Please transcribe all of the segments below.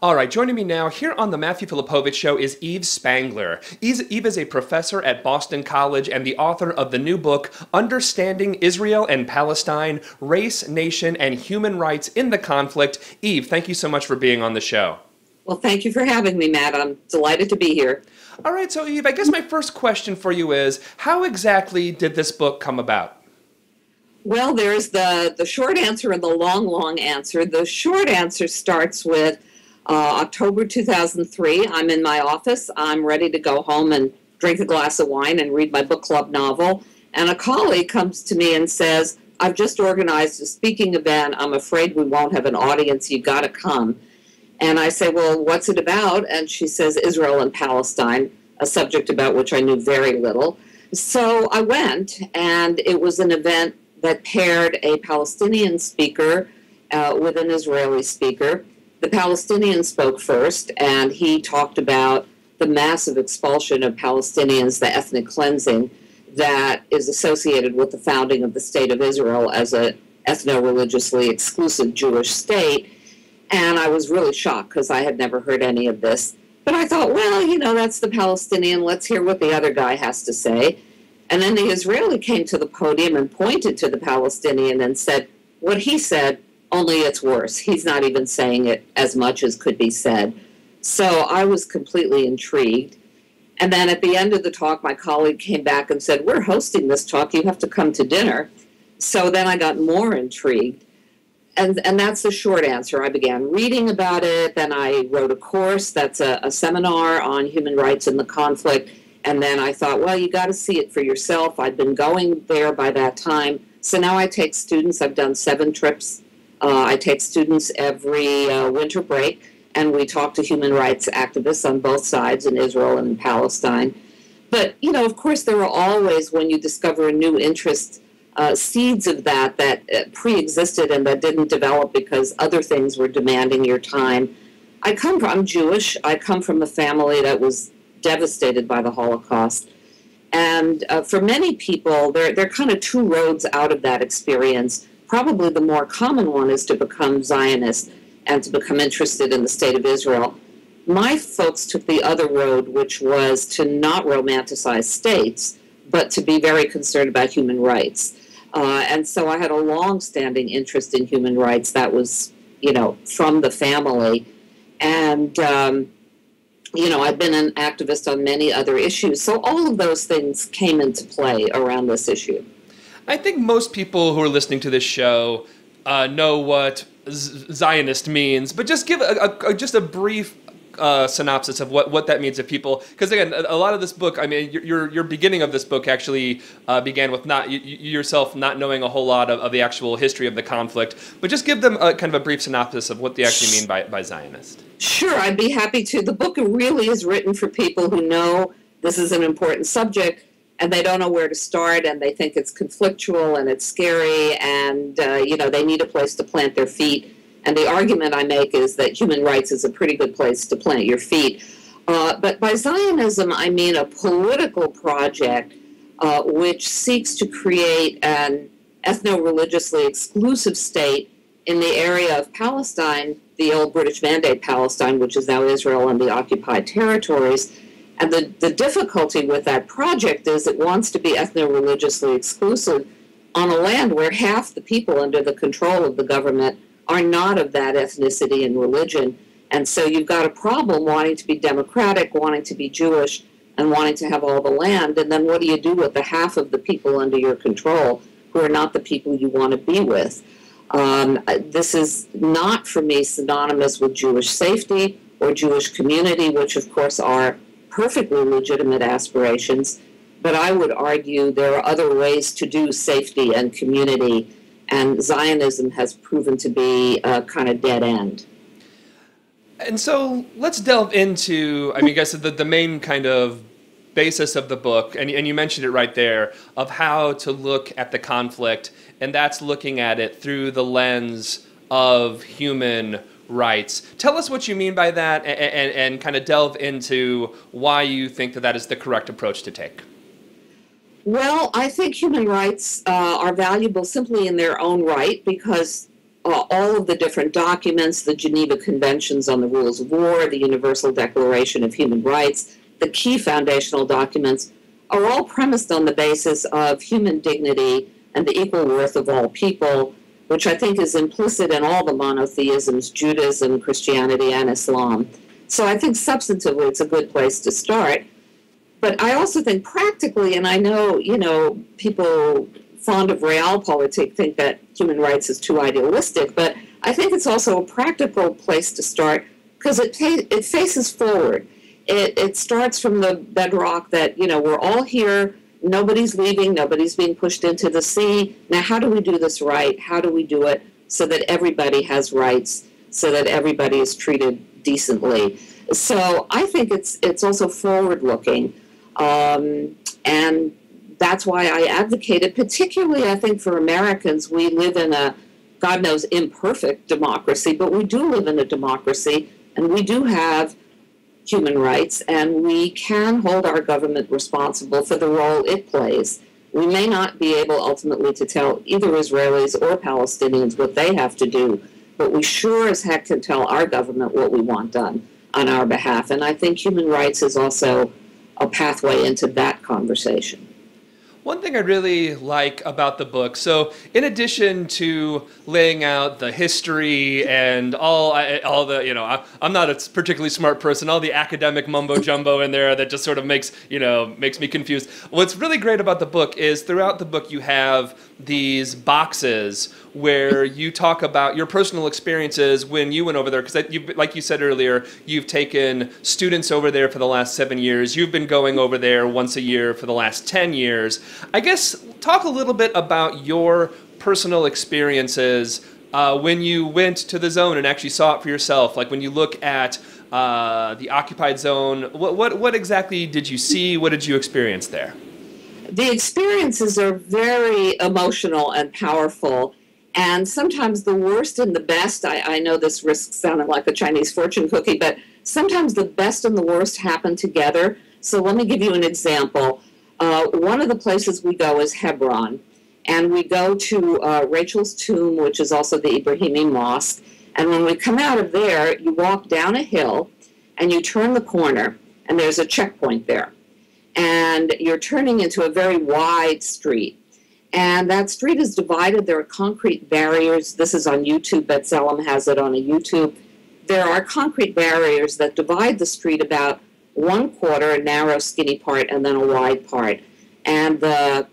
All right, joining me now here on the Matthew Filipowicz Show is Eve Spangler. Eve is a professor at Boston College and the author of the new book, Understanding Israel and Palestine, Race, Nation, and Human Rights in the Conflict. Eve, thank you so much for being on the show. Well, thank you for having me, Matt. I'm delighted to be here. All right, so Eve, I guess my first question for you is, how exactly did this book come about? Well, there's the short answer and the long answer. The short answer starts with October 2003. I'm in my office. I'm ready to go home and drink a glass of wine and read my book club novel. And a colleague comes to me and says, I've just organized a speaking event. I'm afraid we won't have an audience. You got to come. And I say, well, what's it about? And she says, Israel and Palestine, a subject about which I knew very little. So I went, and it was an event that paired a Palestinian speaker with an Israeli speaker. The Palestinian spoke first, and he talked about the massive expulsion of Palestinians, the ethnic cleansing that is associated with the founding of the State of Israel as an ethno-religiously exclusive Jewish state. And I was really shocked because I had never heard any of this. But I thought, well, you know, that's the Palestinian. Let's hear what the other guy has to say. And then the Israeli came to the podium and pointed to the Palestinian and said, what he said, only it's worse. He's not even saying it as much as could be said. So I was completely intrigued. And then at the end of the talk, my colleague came back and said, we're hosting this talk. You have to come to dinner. So then I got more intrigued. And that's the short answer. I began reading about it. Then I wrote a course that's a seminar on human rights in the conflict. And then I thought, well, you got to see it for yourself. I'd been going there by that time. So now I take students. I've done 7 trips. I take students every winter break, and we talk to human rights activists on both sides in Israel and in Palestine. But, you know, of course, there are always, when you discover a new interest, seeds of that pre-existed and that didn't develop because other things were demanding your time. I'm Jewish. I come from a family that was devastated by the Holocaust. And for many people, there are kind of 2 roads out of that experience. Probably the more common one is to become Zionist and to become interested in the State of Israel. My folks took the other road, which was to not romanticize states, but to be very concerned about human rights. And so I had a long-standing interest in human rights that was, you know, from the family. And you know, I've been an activist on many other issues. So all of those things came into play around this issue. I think most people who are listening to this show know what Zionist means, but just give just a brief synopsis of what that means to people. Because again, a lot of this book, I mean, your beginning of this book actually began with you yourself not knowing a whole lot of the actual history of the conflict, but just give them kind of a brief synopsis of what they actually mean by Zionist. Sure, I'd be happy to. The book really is written for people who know this is an important subject and they don't know where to start and they think it's conflictual and it's scary and, you know, they need a place to plant their feet. And the argument I make is that human rights is a pretty good place to plant your feet. But by Zionism, I mean a political project which seeks to create an ethno-religiously exclusive state in the area of Palestine, the old British Mandate Palestine, which is now Israel and the occupied territories. And the difficulty with that project is it wants to be ethno-religiously exclusive on a land where half the people under the control of the government are not of that ethnicity and religion. And so you've got a problem wanting to be democratic, wanting to be Jewish, and wanting to have all the land. And then what do you do with the half of the people under your control who are not the people you want to be with? This is not, for me, synonymous with Jewish safety or Jewish community, which, of course, are perfectly legitimate aspirations. But I would argue there are other ways to do safety and community, and Zionism has proven to be a kind of dead end. And so let's delve into, I mean, I guess the main kind of basis of the book, and you mentioned it right there, of how to look at the conflict, and that's looking at it through the lens of human rights. Tell us what you mean by that, and kind of delve into why you think that is the correct approach to take. Well, I think human rights are valuable simply in their own right because all of the different documents, the Geneva Conventions on the Rules of War, the Universal Declaration of Human Rights, the key foundational documents, are all premised on the basis of human dignity and the equal worth of all people, which I think is implicit in all the monotheisms, Judaism, Christianity, and Islam. So I think substantively it's a good place to start. But I also think practically, and I know, people fond of realpolitik think that human rights is too idealistic, but I think it's also a practical place to start because it faces forward. It starts from the bedrock that, we're all here, nobody's leaving, nobody's being pushed into the sea. Now, how do we do this right? How do we do it so that everybody has rights, so that everybody is treated decently? So I think it's also forward-looking, and that's why I advocated, particularly I think for Americans, we live in a, God knows, imperfect democracy, but we do live in a democracy, and we do have human rights, and we can hold our government responsible for the role it plays. We may not be able ultimately to tell either Israelis or Palestinians what they have to do, but we sure as heck can tell our government what we want done on our behalf. And I think human rights is also a pathway into that conversation. One thing I really like about the book, so in addition to laying out the history and all the, I'm not a particularly smart person, all the academic mumbo jumbo in there that just sort of makes me confused. What's really great about the book is throughout the book you have these boxes where you talk about your personal experiences when you went over there, because like you said earlier, you've taken students over there for the last 7 years. You've been going over there once a year for the last 10 years. I guess talk a little bit about your personal experiences when you went to the zone and actually saw it for yourself. Like when you look at the occupied zone, what exactly did you see? What did you experience there? The experiences are very emotional and powerful. And sometimes the worst and the best, I know this risks sounding like a Chinese fortune cookie, but sometimes the best and the worst happen together. So let me give you an example. One of the places we go is Hebron, and we go to Rachel's tomb, which is also the Ibrahimi Mosque. And when we come out of there, you walk down a hill, and you turn the corner, and there's a checkpoint there. And you're turning into a very wide street. And that street is divided. There are concrete barriers. This is on YouTube. B'Tselem has it on a YouTube. There are concrete barriers that divide the street about 1/4, a narrow, skinny part, and then a wide part. And the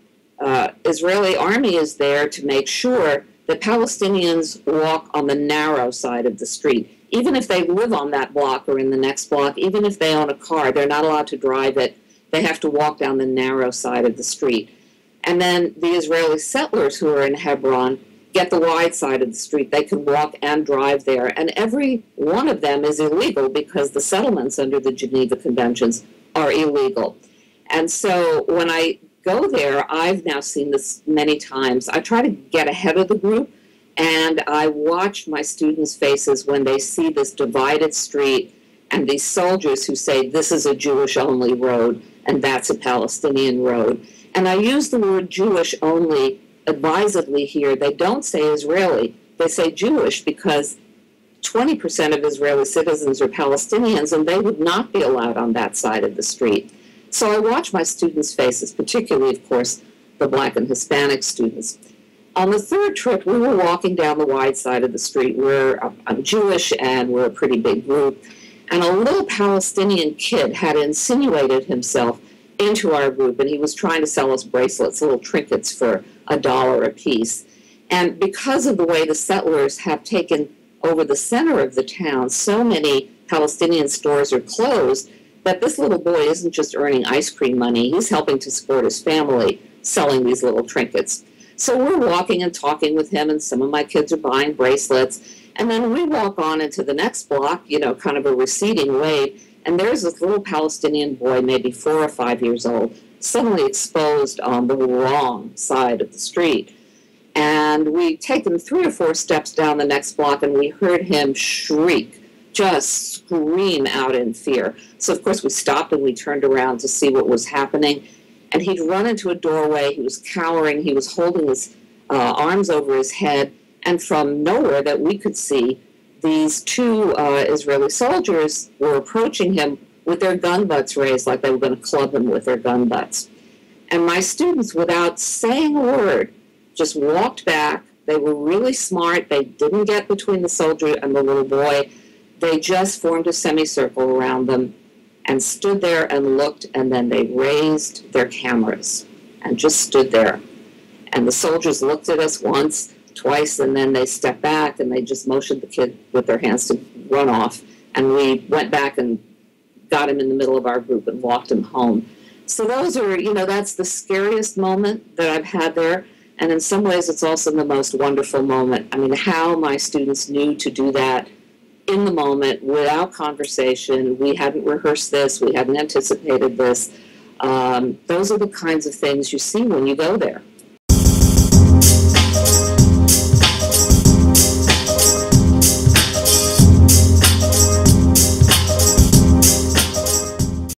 Israeli army is there to make sure that Palestinians walk on the narrow side of the street. Even if they live on that block or in the next block, even if they own a car, they're not allowed to drive it. They have to walk down the narrow side of the street. And then the Israeli settlers who are in Hebron get the wide side of the street. They can walk and drive there. And every one of them is illegal because the settlements under the Geneva Conventions are illegal. And so when I go there, I've now seen this many times. I try to get ahead of the group, and I watch my students' faces when they see this divided street and these soldiers who say, this is a Jewish-only road, and that's a Palestinian road. And I use the word Jewish only advisedly here. They don't say Israeli. They say Jewish because 20% of Israeli citizens are Palestinians, and they would not be allowed on that side of the street. So I watch my students' faces, particularly, of course, the Black and Hispanic students. On the third trip, we were walking down the wide side of the street. I'm Jewish, and we're a pretty big group. And a little Palestinian kid had insinuated himself into our group, and he was trying to sell us bracelets, little trinkets for $1 a piece. And because of the way the settlers have taken over the center of the town, so many Palestinian stores are closed that this little boy isn't just earning ice cream money, he's helping to support his family selling these little trinkets. So we're walking and talking with him, and some of my kids are buying bracelets. And then we walk on into the next block, kind of a receding wave, and there's this little Palestinian boy, maybe 4 or 5 years old, suddenly exposed on the wrong side of the street. And we take him 3 or 4 steps down the next block, and we heard him shriek, just scream out in fear. So, of course, we stopped and we turned around to see what was happening. And he'd run into a doorway. He was cowering. He was holding his arms over his head. And from nowhere that we could see, these two Israeli soldiers were approaching him with their gun butts raised, like they were going to club him with their gun butts. And my students, without saying a word, just walked back. They were really smart. They didn't get between the soldier and the little boy. They just formed a semicircle around them and stood there and looked, and then they raised their cameras and just stood there. And the soldiers looked at us once, twice, and then they stepped back and they just motioned the kid with their hands to run off. And we went back and got him in the middle of our group and walked him home. So those are, that's the scariest moment that I've had there. And in some ways, it's also the most wonderful moment. I mean, how my students knew to do that in the moment without conversation. We hadn't rehearsed this. We hadn't anticipated this. Those are the kinds of things you see when you go there.